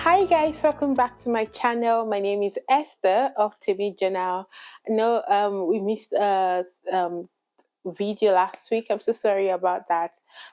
Hi guys, welcome back to my channel. My name is Esther of Nigerian. No, we missed a video last week. I'm so sorry about that.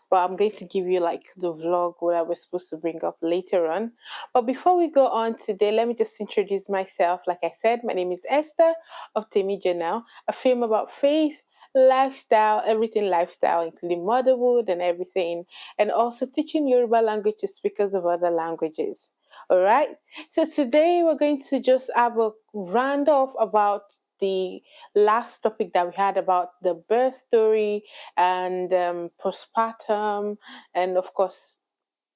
But I'm going to give you like the vlog what I was supposed to bring up later on. But before we go on today, let me just introduce myself. Like I said, my name is Esther of Nigerian, a film about faith, lifestyle, everything lifestyle, including motherhood and everything, and also teaching Yoruba language to speakers of other languages. All right. So today we're going to just have a round off about the last topic that we had about the birth story and postpartum, and of course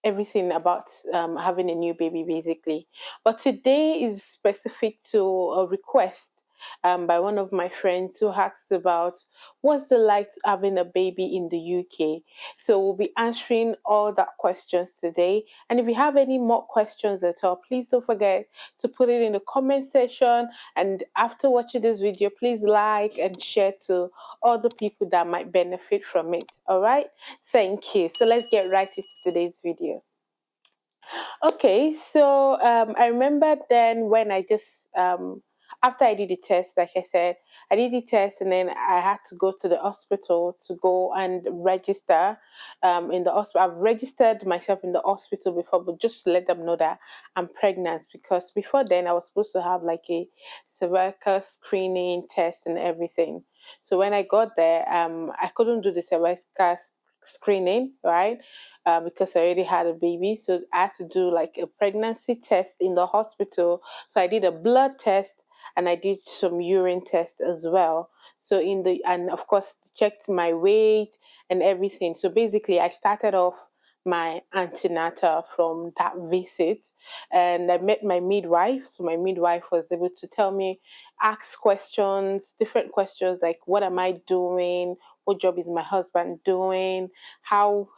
everything about having a new baby basically. But today is specific to a request by one of my friends who asked about what's it like having a baby in the UK. So we'll be answering all that questions today. And if you have any more questions at all, please don't forget to put it in the comment section. And after watching this video, please like and share to other people that might benefit from it. All right. Thank you. So let's get right into today's video. Okay, so I remember then when I just after I did the test, like I said, I did the test and then I had to go to the hospital to go and register in the hospital. I've registered myself in the hospital before, but just to let them know that I'm pregnant because before then I was supposed to have like a cervical screening test and everything. So when I got there, I couldn't do the cervical screening, right? Because I already had a baby. So I had to do like a pregnancy test in the hospital. So I did a blood test and I did some urine test as well. So and of course checked my weight and everything. So basically I started off my antenatal from that visit and I met my midwife. So my midwife was able to tell me, ask questions, different questions like what am I doing? What job is my husband doing? How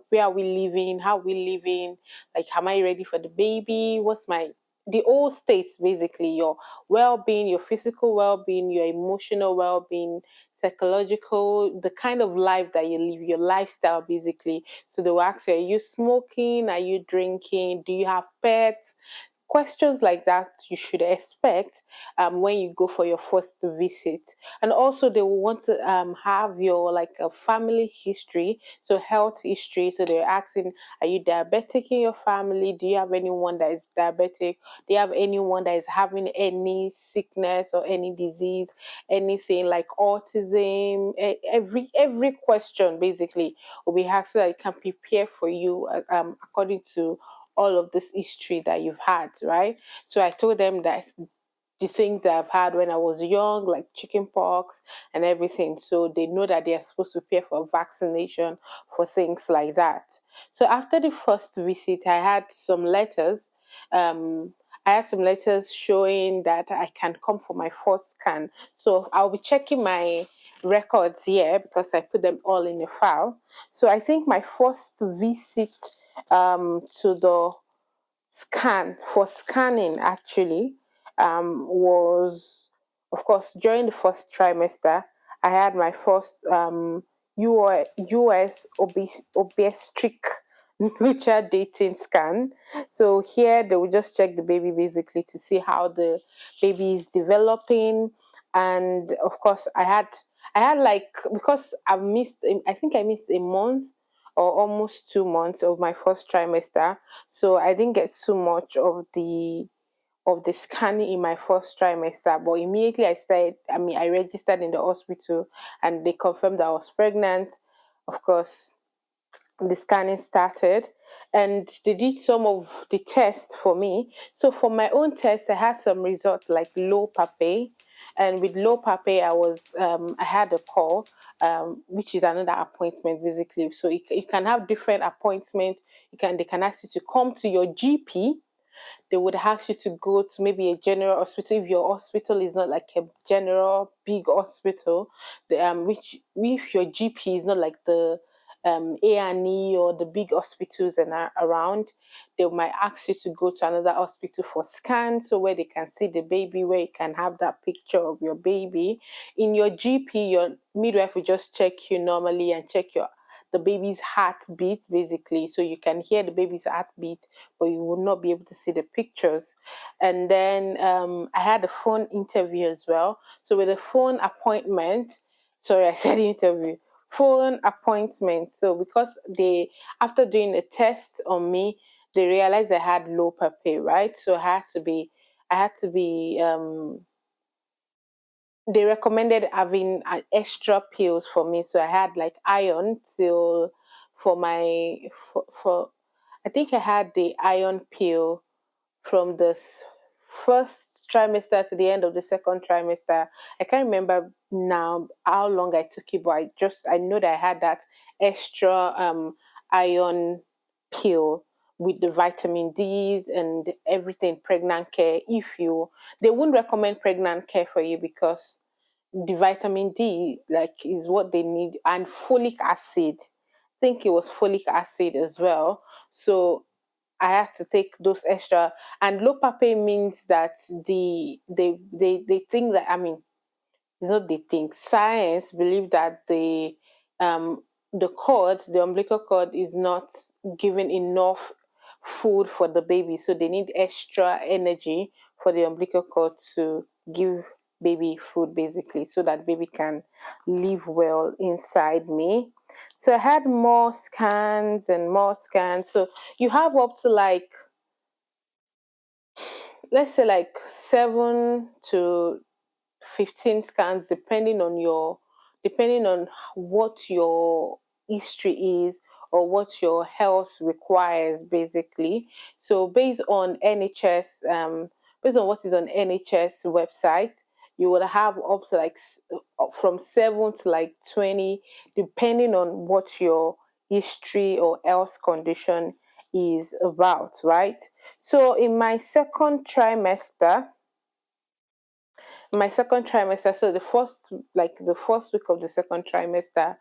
where are we living? How are we living? Like am I ready for the baby? What's my the whole states basically your well-being, your physical well-being, your emotional well-being, psychological, the kind of life that you live, your lifestyle basically. So they will ask you, are you smoking? Are you drinking? Do you have pets? Questions like that you should expect when you go for your first visit. And also they will want to have your like a family history, so health history. So they're asking, are you diabetic in your family? Do you have anyone that is diabetic? Do you have anyone that is having any sickness or any disease, anything like autism? Every question basically will be asked so that it can prepare for you according to all of this history that you've had, right? So I told them that the things that I've had when I was young, like chicken pox and everything. So they know that they are supposed to prepare for vaccination for things like that. So after the first visit, I had some letters. I had some letters showing that I can come for my first scan. So I'll be checking my records here because I put them all in a file. So I think my first visit to the scan for scanning actually was of course during the first trimester. I had my first US obstetric neutral dating scan. So here they will just check the baby basically to see how the baby is developing. And of course I had like because I think I missed a month or almost 2 months of my first trimester. So I didn't get so much of the scanning in my first trimester. But immediately I registered in the hospital and they confirmed that I was pregnant. Of course, the scanning started and they did some of the tests for me. So for my own test, I had some results like low PPAP-A. And with low PPAP-A, I had a call, which is another appointment basically. So you can have different appointments. They can ask you to come to your GP. They would ask you to go to maybe a general hospital if your hospital is not like a general big hospital, which if your GP is not like the A&E or the big hospitals and are around, they might ask you to go to another hospital for scan, so where they can see the baby, where you can have that picture of your baby. In your GP, your midwife will just check you normally and check your the baby's heartbeat, basically. So you can hear the baby's heartbeat, but you will not be able to see the pictures. And then I had a phone interview as well. So with a phone appointment, sorry, I said interview, phone appointment. So because they, after doing a test on me, they realized I had low PPAP, right? So I had to be they recommended having extra pills for me. So I had like iron till for my for I think I had the iron pill from the first trimester to the end of the second trimester. I can't remember now how long I took it, but I know that I had that extra iron pill with the vitamin D's and everything pregnant care. If you They wouldn't recommend pregnant care for you because the vitamin D like is what they need, and folic acid. I think it was folic acid as well. So I had to take those extra. And low pape means that they think that, I mean, it's not they think, science believe that um the umbilical cord is not giving enough food for the baby, so they need extra energy for the umbilical cord to give baby food, basically, so that baby can live well inside me. So I had more scans and more scans. So you have up to like, let's say like 7 to 15 scans, depending on what your history is or what your health requires, basically. So based on what is on NHS website, you will have up to like from 7 to like 20, depending on what your history or health condition is about, right? So in my second trimester, so the first week of the second trimester,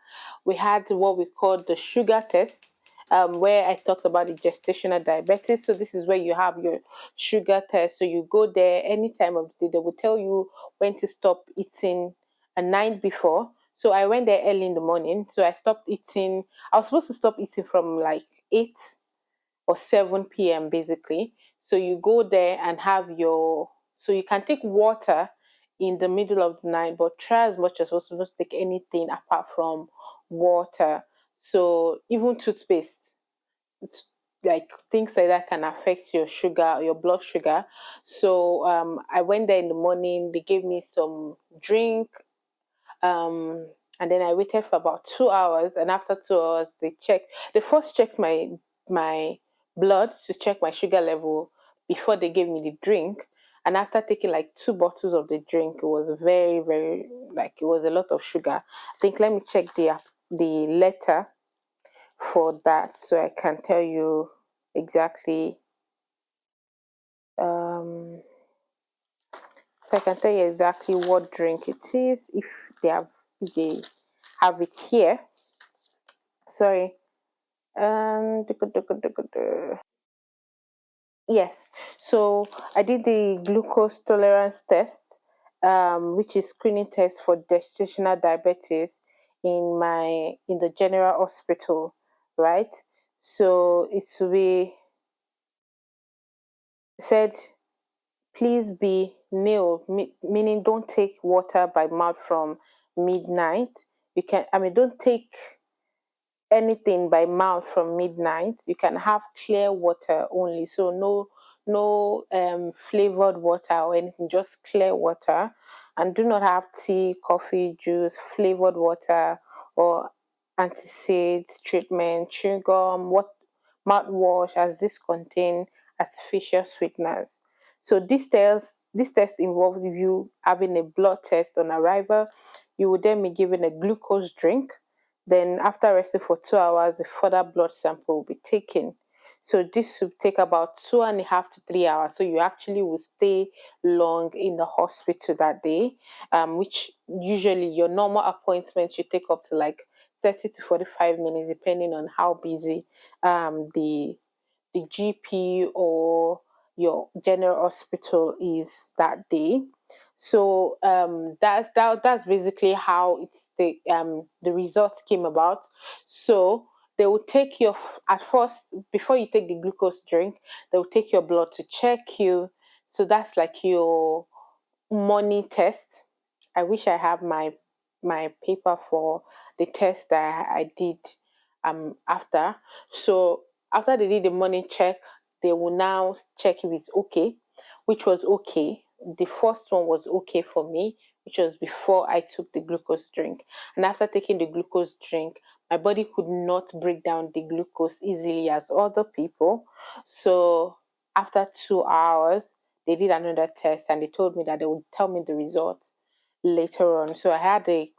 we had what we call the sugar test, where I talked about the gestational diabetes. So this is where you have your sugar test. So you go there any time of the day. They will tell you when to stop eating a night before. So I went there early in the morning. So I stopped eating. I was supposed to stop eating from like 8 or 7 p.m. basically. So you go there and have your, so you can take water in the middle of the night, but try as much as possible not to take anything apart from water. So even toothpaste, like things like that can affect your sugar, your blood sugar. So I went there in the morning. They gave me some drink, um, and then I waited for about 2 hours. And after 2 hours, they first checked my blood to check my sugar level before they gave me the drink. And after taking like 2 bottles of the drink, it was very, very, like it was a lot of sugar. I think, let me check the letter for that so I can tell you exactly. Um, so I can tell you exactly what drink it is if they have it here. Sorry. Um, yes. So I did the glucose tolerance test, which is screening test for gestational diabetes in the general hospital, right? So it's we said, please be nil, meaning don't take water by mouth from midnight. Don't take anything by mouth from midnight. You can have clear water only, so no flavored water or anything, just clear water. And do not have tea, coffee, juice, flavored water, or antacid treatment, chewing gum, what mouthwash, as this contain artificial sweeteners. So this test involves you having a blood test on arrival. You will then be given a glucose drink. Then, after resting for 2 hours, a further blood sample will be taken. So, this will take about 2.5 to 3 hours. So, you actually will stay long in the hospital that day, which usually your normal appointment should take up to like 30 to 45 minutes, depending on how busy the GP or your general hospital is that day. So that's basically how the results came about. So they will take at first, before you take the glucose drink, they will take your blood to check you. So that's like your money test. I wish I have my paper for the test that I did after. So after they did the money check, they will now check if it's okay, which was okay. The first one was okay for me, which was before I took the glucose drink. And after taking the glucose drink, my body could not break down the glucose easily as other people. So after 2 hours, they did another test and they told me that they would tell me the results later on. So I had a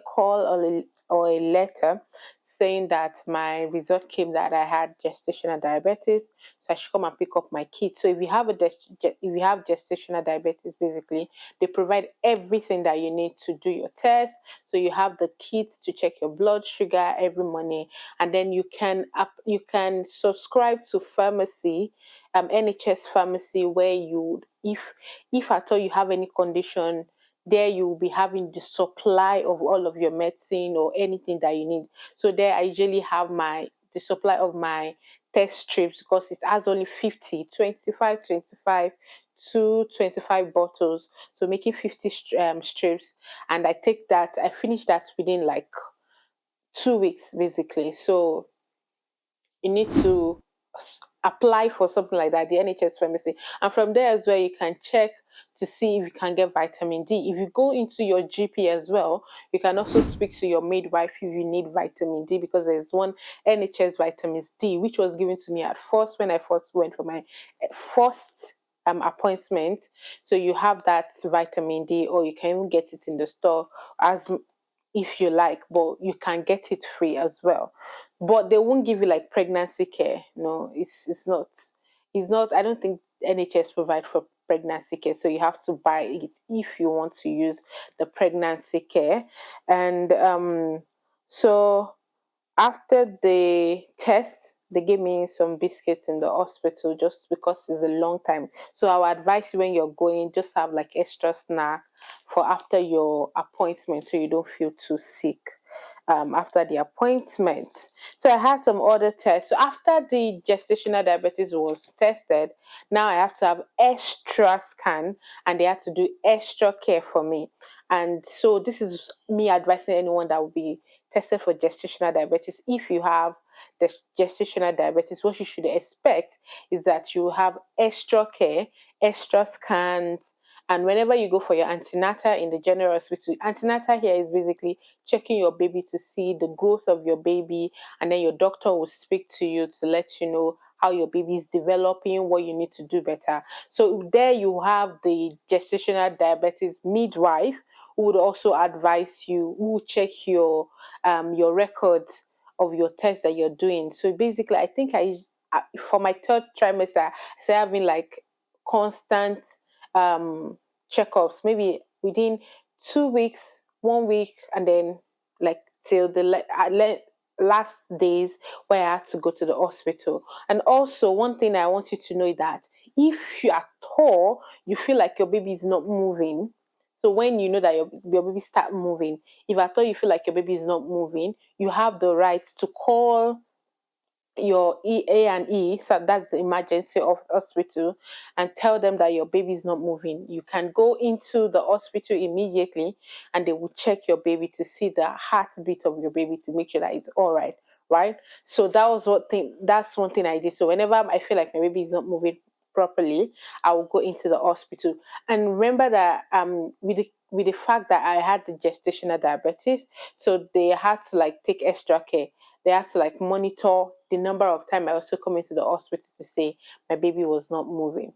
call or a letter saying that my result came that I had gestational diabetes, so I should come and pick up my kit. So if you have if you have gestational diabetes, basically they provide everything that you need to do your test. So you have the kit to check your blood sugar every morning, and then you can subscribe to pharmacy, NHS pharmacy, where you if at all you have any condition, there you will be having the supply of all of your medicine or anything that you need. So there I usually have the supply of my test strips, because it has only 50, 25, 25 to 25 bottles, so making 50 strips. And I take that, I finish that within like 2 weeks basically. So you need to apply for something like that, the NHS pharmacy. And from there as well, you can check to see if you can get vitamin D. If you go into your GP as well, you can also speak to your midwife if you need vitamin D, because there's one NHS vitamin D, which was given to me at first when I first went for my first appointment. So you have that vitamin D, or you can even get it in the store as if you like, but you can get it free as well. But they won't give you like pregnancy care. No, it's not. I don't think NHS provide for pregnancy care, so you have to buy it if you want to use the pregnancy care. And so after the test, they gave me some biscuits in the hospital just because it's a long time. So I would advise you, when you're going, just have like extra snack for after your appointment, so you don't feel too sick after the appointment. So I had some other tests. So after the gestational diabetes was tested, now I have to have extra scan, and they had to do extra care for me. And so this is me advising anyone that will be tested for gestational diabetes. If you have the gestational diabetes, what you should expect is that you have extra care, extra scans, and whenever you go for your antenatal in the general hospital, antenatal here is basically checking your baby to see the growth of your baby, and then your doctor will speak to you to let you know how your baby is developing, what you need to do better. So there you have the gestational diabetes midwife, who would also advise you, who will check your records of your test that you're doing. So basically, I think for my third trimester, I started having like constant um checkups, maybe within 2 weeks, 1 week, and then like till the last days where I had to go to the hospital. And also, one thing I want you to know is that if you at all you feel like your baby is not moving, so when you know that your baby start moving, if at all you feel like your baby is not moving, you have the right to call your A&E, so that's the emergency of hospital, and tell them that your baby is not moving. You can go into the hospital immediately, and they will check your baby to see the heartbeat of your baby to make sure that it's all right. Right. So that's one thing I did. So whenever I feel like my baby is not moving properly, I will go into the hospital. And remember that with the fact that I had the gestational diabetes, so they had to like take extra care. They had to like monitor the number of time I also come into the hospital to say my baby was not moving.